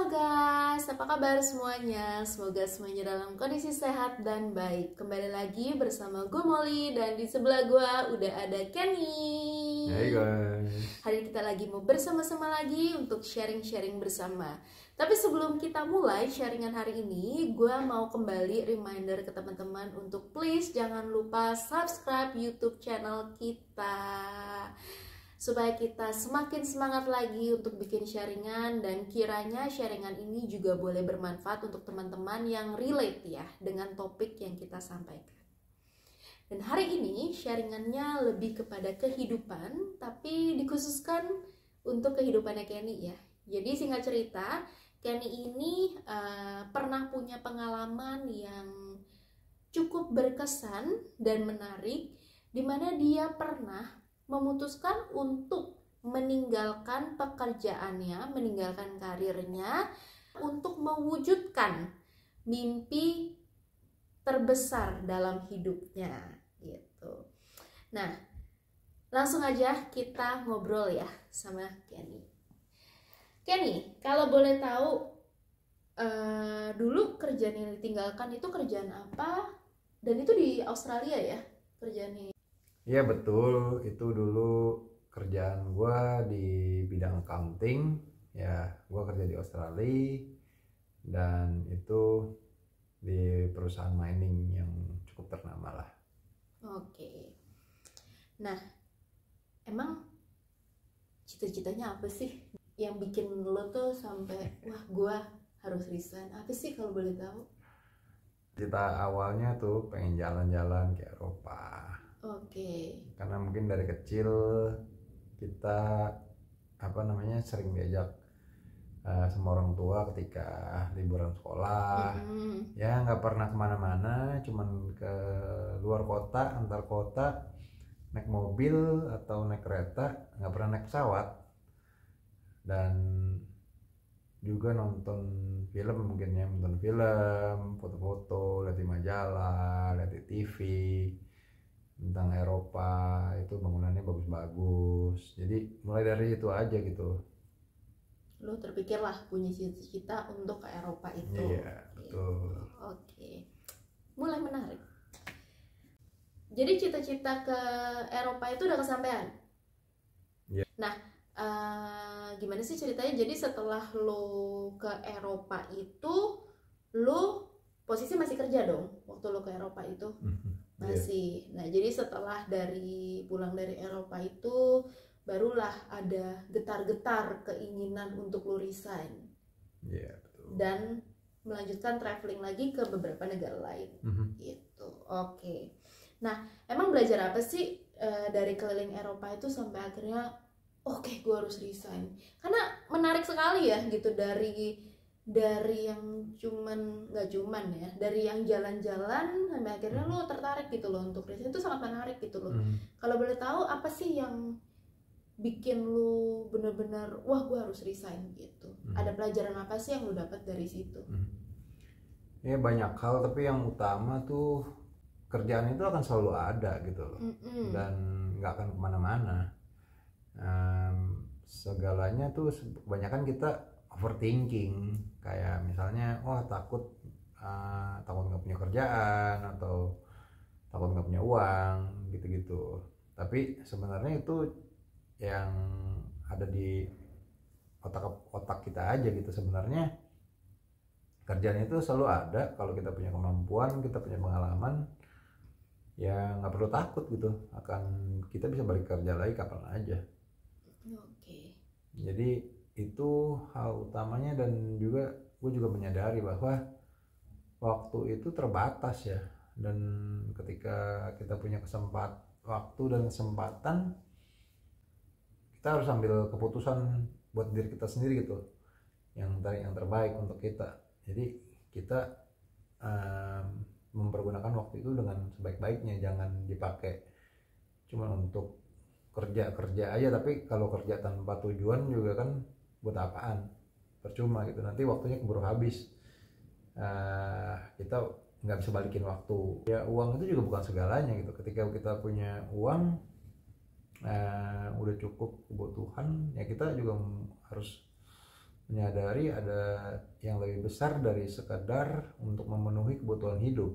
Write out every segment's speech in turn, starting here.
guys, apa kabar semuanya? Semoga semuanya dalam kondisi sehat dan baik. Kembali lagi bersama gue Molly dan di sebelah gue udah ada Kenny. Hai guys. Hari ini kita lagi mau bersama-sama lagi untuk sharing-sharing bersama. Tapi sebelum kita mulai sharingan hari ini, gue mau kembali reminder ke teman-teman untuk please jangan lupa subscribe YouTube channel kita, supaya kita semakin semangat lagi untuk bikin sharingan, dan kiranya sharingan ini juga boleh bermanfaat untuk teman-teman yang relate ya dengan topik yang kita sampaikan. Dan hari ini sharingannya lebih kepada kehidupan, tapi dikhususkan untuk kehidupannya Kenny ya. Jadi singkat cerita, Kenny ini pernah punya pengalaman yang cukup berkesan dan menarik, di mana dia pernah memutuskan untuk meninggalkan pekerjaannya, meninggalkan karirnya untuk mewujudkan mimpi terbesar dalam hidupnya gitu. Nah, langsung aja kita ngobrol ya sama Kenny. Kenny, kalau boleh tahu dulu kerjaan yang ditinggalkan itu kerjaan apa? Dan itu di Australia ya kerjaannya? Iya betul, itu dulu kerjaan gue di bidang accounting. Ya, gue kerja di Australia dan itu di perusahaan mining yang cukup ternama lah. Oke. Nah, emang cita-citanya apa sih yang bikin lo tuh sampai wah gue harus resign? Apa sih kalau boleh tahu? Cita awalnya tuh pengen jalan-jalan ke Eropa. Oke. Karena mungkin dari kecil kita sering diajak sama orang tua ketika liburan sekolah. Ya nggak pernah kemana-mana, cuman ke luar kota, antar kota, naik mobil atau naik kereta, nggak pernah naik pesawat. Dan juga nonton film, mungkin ya, nonton film, foto-foto, lihat di majalah, lihat di TV tentang Eropa, itu bangunannya bagus-bagus. Jadi mulai dari itu aja gitu. Lo terpikirlah punya cita-cita untuk ke Eropa itu. Iya, betul. Oke. Mulai menarik. Jadi cita-cita ke Eropa itu udah kesampaian? Iya. Nah, gimana sih ceritanya? Jadi setelah lo ke Eropa itu, lo posisi masih kerja dong waktu lo ke Eropa itu? Masih. Nah, jadi setelah pulang dari Eropa itu, barulah ada getar-getar keinginan untuk lo resign. Iya, betul. Dan melanjutkan traveling lagi ke beberapa negara lain. Gitu. Oke. Nah, emang belajar apa sih dari keliling Eropa itu sampai akhirnya oke, gue harus resign? Karena menarik sekali ya gitu, dari yang dari yang jalan-jalan sampai akhirnya lo tertarik gitu loh untuk resign. Itu sangat menarik gitu loh. Kalau boleh tahu apa sih yang bikin lo benar-benar wah gue harus resign gitu? Ada pelajaran apa sih yang lo dapat dari situ? Ya banyak hal, tapi yang utama tuh kerjaan itu akan selalu ada gitu loh. Dan nggak akan kemana-mana. Segalanya tuh kebanyakan kita overthinking, kayak misalnya takut nggak punya kerjaan atau takut nggak punya uang gitu-gitu. Tapi sebenarnya itu yang ada di otak kita aja gitu. Sebenarnya kerjaan itu selalu ada kalau kita punya kemampuan, kita punya pengalaman, ya nggak perlu takut gitu, kita bisa balik kerja lagi kapan aja. Oke. Jadi itu hal utamanya, dan juga gue juga menyadari bahwa waktu itu terbatas ya, dan ketika kita punya waktu dan kesempatan, kita harus ambil keputusan buat diri kita sendiri gitu, yang terbaik untuk kita. Jadi kita mempergunakan waktu itu dengan sebaik-baiknya, jangan dipakai cuma untuk kerja aja. Tapi kalau kerja tanpa tujuan juga kan buat apaan, percuma gitu, nanti waktunya keburu habis. Kita nggak bisa balikin waktu ya. Uang itu juga bukan segalanya gitu. Ketika kita punya uang udah cukup kebutuhan, ya kita juga harus menyadari ada yang lebih besar dari sekedar untuk memenuhi kebutuhan hidup.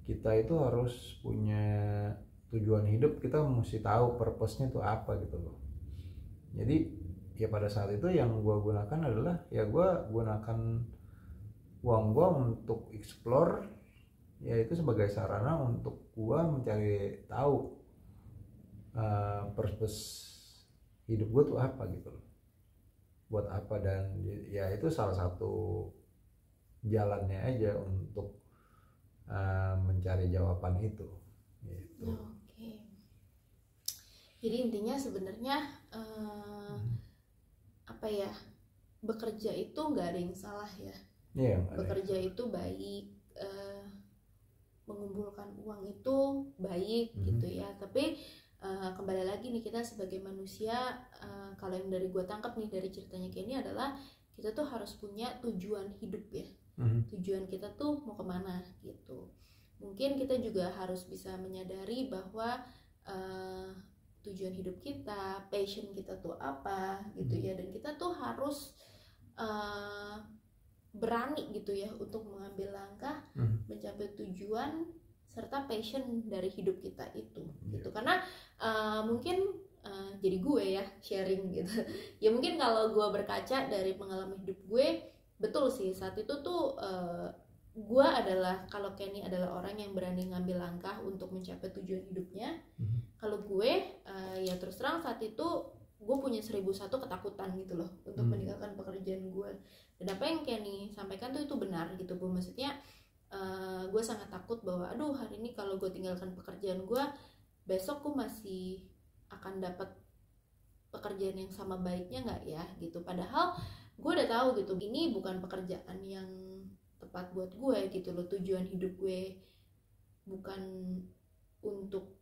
Kita itu harus punya tujuan hidup, kita mesti tahu purpose-nya itu apa gitu loh. Jadi ya pada saat itu yang gue gunakan adalah ya gue gunakan uang gue untuk explore, yaitu sebagai sarana untuk gue mencari tahu purpose hidup gue tuh apa gitu loh, buat apa, dan ya itu salah satu jalannya aja untuk mencari jawaban itu gitu. Oke. Jadi intinya sebenarnya apa ya, bekerja itu nggak ada yang salah ya. Bekerja itu baik, mengumpulkan uang itu baik gitu ya. Tapi kembali lagi nih, kita sebagai manusia, kalau yang dari gue tangkap nih dari ceritanya Kenny adalah kita tuh harus punya tujuan hidup ya. Tujuan kita tuh mau kemana gitu. Mungkin kita juga harus bisa menyadari bahwa tujuan hidup kita, passion kita tuh apa gitu ya. Dan kita tuh harus berani gitu ya untuk mengambil langkah mencapai tujuan serta passion dari hidup kita itu gitu. Karena mungkin jadi gue ya sharing gitu ya, mungkin kalau gue berkaca dari pengalaman hidup gue, betul sih saat itu tuh gue adalah, kalau Kenny adalah orang yang berani ngambil langkah untuk mencapai tujuan hidupnya. Kalau gue ya terus terang saat itu gue punya 1001 ketakutan gitu loh untuk meninggalkan pekerjaan gue. Dan apa yang Kenny sampaikan tuh itu benar gitu Bu. Maksudnya gue sangat takut bahwa aduh hari ini kalau gue tinggalkan pekerjaan gue, besok gue masih akan dapat pekerjaan yang sama baiknya nggak ya gitu. Padahal gue udah tahu gitu, ini bukan pekerjaan yang tepat buat gue gitu loh. Tujuan hidup gue bukan untuk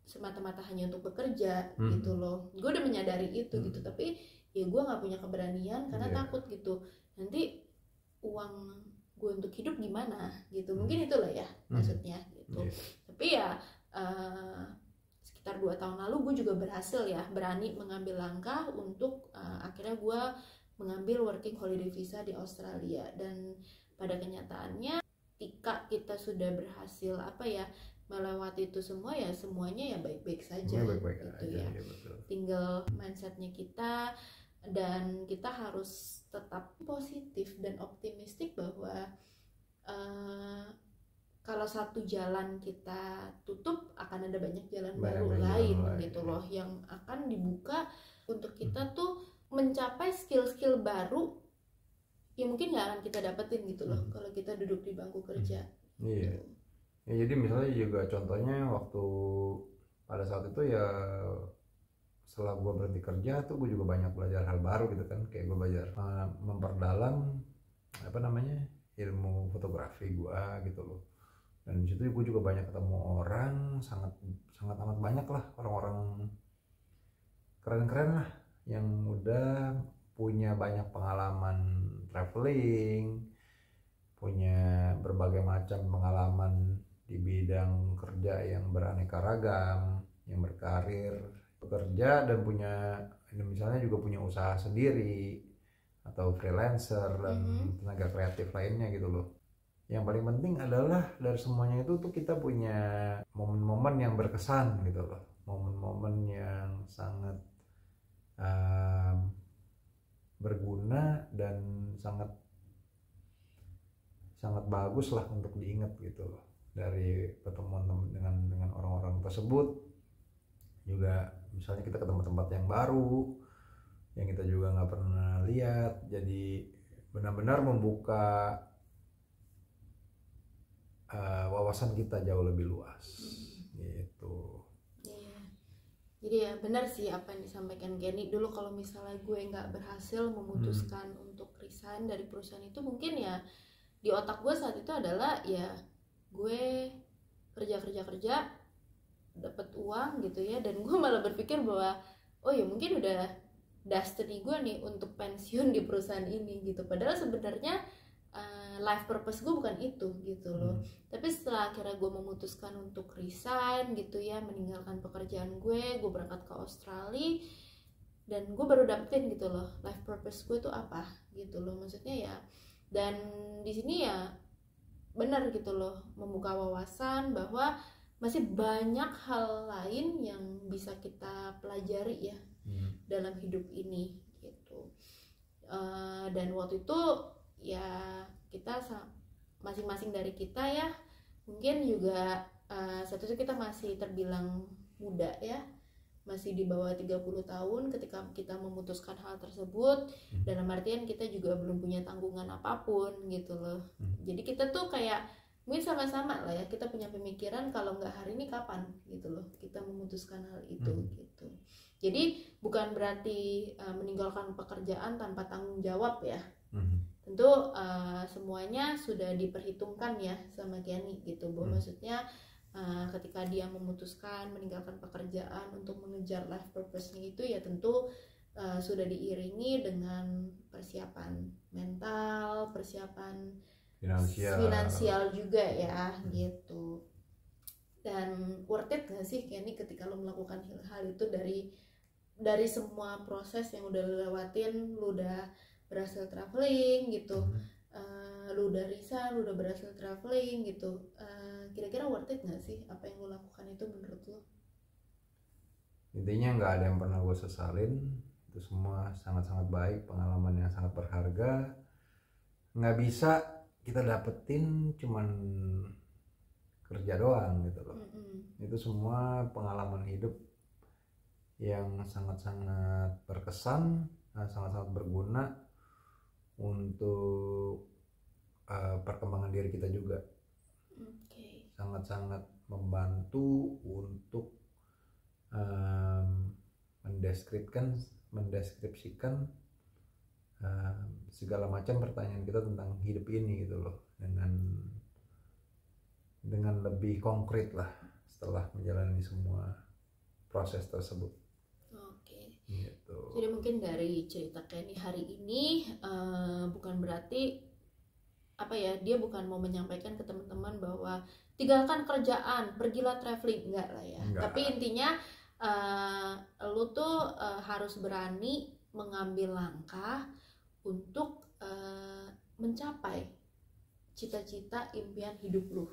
semata-mata hanya untuk bekerja gitu loh. Gue udah menyadari itu gitu, tapi ya gue nggak punya keberanian karena takut gitu nanti uang gue untuk hidup gimana gitu. Mungkin itulah ya maksudnya gitu. Tapi ya sekitar 2 tahun lalu gue juga berhasil ya berani mengambil langkah untuk akhirnya gue mengambil working holiday visa di Australia. Dan pada kenyataannya ketika kita sudah berhasil apa ya melewati itu semua, ya semuanya ya baik-baik saja gitu ya. Tinggal mindsetnya kita, dan kita harus tetap positif dan optimistik bahwa kalau satu jalan kita tutup, akan ada banyak jalan baru lain gitu loh yang akan dibuka untuk kita tuh mencapai skill-skill baru yang mungkin nggak akan kita dapetin gitu loh kalau kita duduk di bangku kerja. Iya. Ya, jadi misalnya juga contohnya waktu pada saat itu ya, setelah gue berhenti kerja tuh gue juga banyak belajar hal baru gitu kan. Kayak gue belajar memperdalam apa namanya ilmu fotografi gue gitu loh. Dan disitu gue juga banyak ketemu orang, sangat amat banyak lah orang-orang keren-keren lah yang udah punya banyak pengalaman traveling, punya berbagai macam pengalaman di bidang kerja yang beraneka ragam, yang berkarir, bekerja dan punya misalnya juga punya usaha sendiri atau freelancer dan tenaga kreatif lainnya gitu loh. Yang paling penting adalah dari semuanya itu tuh kita punya momen-momen yang berkesan gitu loh, momen-momen yang sangat berguna dan sangat bagus lah untuk diingat gitu loh. Dari pertemuan dengan orang-orang tersebut juga, misalnya kita ketemu tempat yang baru yang kita juga nggak pernah lihat, jadi benar-benar membuka wawasan kita jauh lebih luas gitu. Jadi ya benar sih apa yang disampaikan Kenny. Dulu kalau misalnya gue nggak berhasil memutuskan untuk resign dari perusahaan itu, mungkin ya di otak gue saat itu adalah ya gue kerja dapat uang gitu ya, dan gue malah berpikir bahwa oh ya mungkin udah destiny gue nih untuk pensiun di perusahaan ini gitu. Padahal sebenarnya life purpose gue bukan itu gitu loh. Tapi setelah akhirnya gue memutuskan untuk resign gitu ya, meninggalkan pekerjaan gue berangkat ke Australia, dan gue baru dapetin gitu loh life purpose gue itu apa gitu loh, maksudnya ya. Dan di sini ya benar gitu loh, membuka wawasan bahwa masih banyak hal lain yang bisa kita pelajari ya dalam hidup ini gitu. Dan waktu itu ya kita masing-masing dari kita ya mungkin juga saat itu kita masih terbilang muda ya, masih di bawah 30 tahun ketika kita memutuskan hal tersebut. Dalam artian kita juga belum punya tanggungan apapun gitu loh. Jadi kita tuh kayak mungkin sama-sama lah ya, kita punya pemikiran kalau nggak hari ini kapan gitu loh kita memutuskan hal itu gitu. Jadi bukan berarti meninggalkan pekerjaan tanpa tanggung jawab ya. Tentu semuanya sudah diperhitungkan ya sama Kiani gitu, bahwa maksudnya ketika dia memutuskan meninggalkan pekerjaan untuk mengejar life purpose-nya itu ya tentu sudah diiringi dengan persiapan mental, persiapan finansial juga ya gitu. Dan worth it gak sih Kiani ketika lo melakukan hal itu, dari semua proses yang udah lo lewatin, lo udah berhasil traveling gitu, lu udah resign, lu udah berhasil traveling gitu, kira-kira worth it nggak sih apa yang lu lakukan itu menurut lu? Intinya nggak ada yang pernah gue sesalin, itu semua sangat-sangat baik, pengalaman yang sangat berharga, nggak bisa kita dapetin cuman kerja doang gitu loh. Itu semua pengalaman hidup yang sangat-sangat berkesan, sangat-sangat berguna untuk perkembangan diri kita juga. Sangat-sangat membantu untuk mendeskripsikan segala macam pertanyaan kita tentang hidup ini gitu loh, dengan lebih konkret lah setelah menjalani semua proses tersebut. Gitu. Jadi mungkin dari cerita Kenny hari ini bukan berarti apa ya, dia bukan mau menyampaikan ke teman-teman bahwa tinggalkan kerjaan, pergilah traveling, enggak lah ya. Enggak. Tapi intinya lu tuh harus berani mengambil langkah untuk mencapai cita-cita impian hidup lu.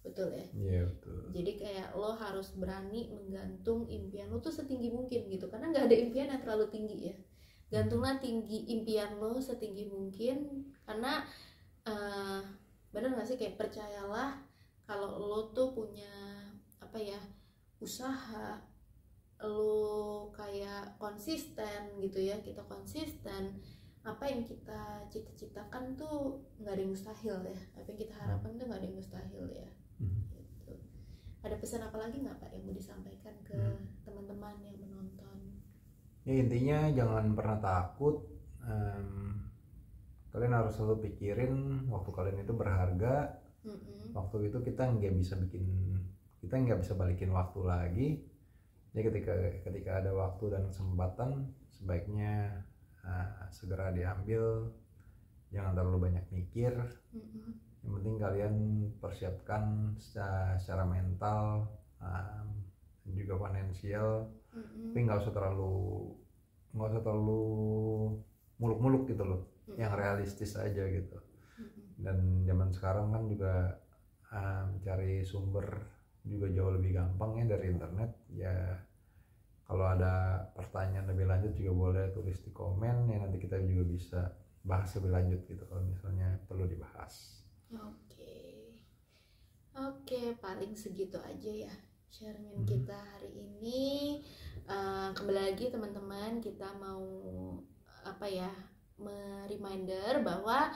Betul ya? Iya, betul. Jadi kayak lo harus berani menggantung impian lo tuh setinggi mungkin gitu, karena nggak ada impian yang terlalu tinggi ya. Gantunglah tinggi impian lo setinggi mungkin, karena bener nggak sih, kayak percayalah kalau lo tuh punya apa ya, usaha, lo kayak konsisten gitu ya, kita konsisten, apa yang kita cita-citakan tuh nggak ada yang mustahil ya, apa yang kita harapkan tuh nggak ada yang mustahil ya. Gitu. Ada pesan apa lagi nggak Pak yang mau disampaikan ke teman-teman yang menonton? Ya intinya jangan pernah takut. Kalian harus selalu pikirin waktu kalian itu berharga. Waktu itu kita nggak bisa balikin waktu lagi. Jadi ketika ada waktu dan kesempatan, sebaiknya segera diambil. Jangan terlalu banyak mikir. Yang penting kalian persiapkan secara mental dan juga finansial. Tapi nggak usah terlalu muluk-muluk gitu loh, yang realistis aja gitu. Dan zaman sekarang kan juga mencari sumber juga jauh lebih gampang ya dari internet ya. Kalau ada pertanyaan lebih lanjut juga boleh tulis di komen ya, nanti kita juga bisa bahas lebih lanjut gitu kalau misalnya perlu dibahas. Oke, paling segitu aja ya sharingan kita hari ini. Kembali lagi teman-teman, kita mau reminder bahwa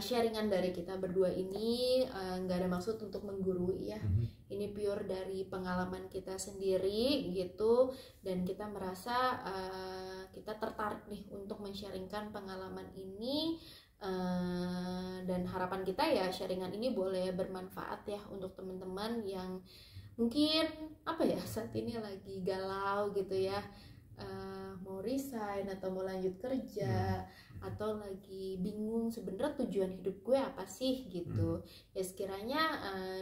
sharingan dari kita berdua ini nggak ada maksud untuk menggurui ya. Ini pure dari pengalaman kita sendiri gitu, dan kita merasa kita tertarik nih untuk men-sharingkan pengalaman ini. Dan harapan kita ya sharingan ini boleh bermanfaat ya untuk teman-teman yang mungkin saat ini lagi galau gitu ya, mau resign atau mau lanjut kerja, atau lagi bingung sebenarnya tujuan hidup gue apa sih gitu. Ya sekiranya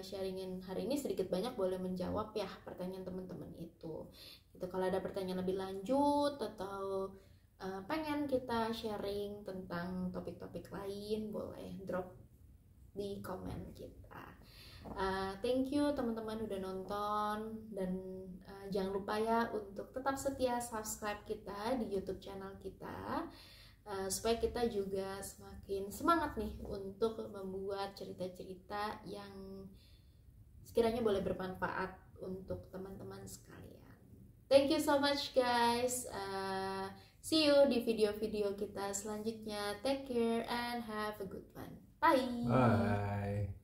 sharingin hari ini sedikit banyak boleh menjawab ya pertanyaan teman-teman itu. Gitu. Kalau ada pertanyaan lebih lanjut atau pengen kita sharing tentang topik-topik lain, boleh drop di komen kita. Thank you teman-teman udah nonton, dan jangan lupa ya untuk tetap setia subscribe kita di YouTube channel kita, supaya kita juga semakin semangat nih untuk membuat cerita-cerita yang sekiranya boleh bermanfaat untuk teman-teman sekalian. Thank you so much guys. See you di video-video kita selanjutnya. Take care and have a good one. Bye. Bye.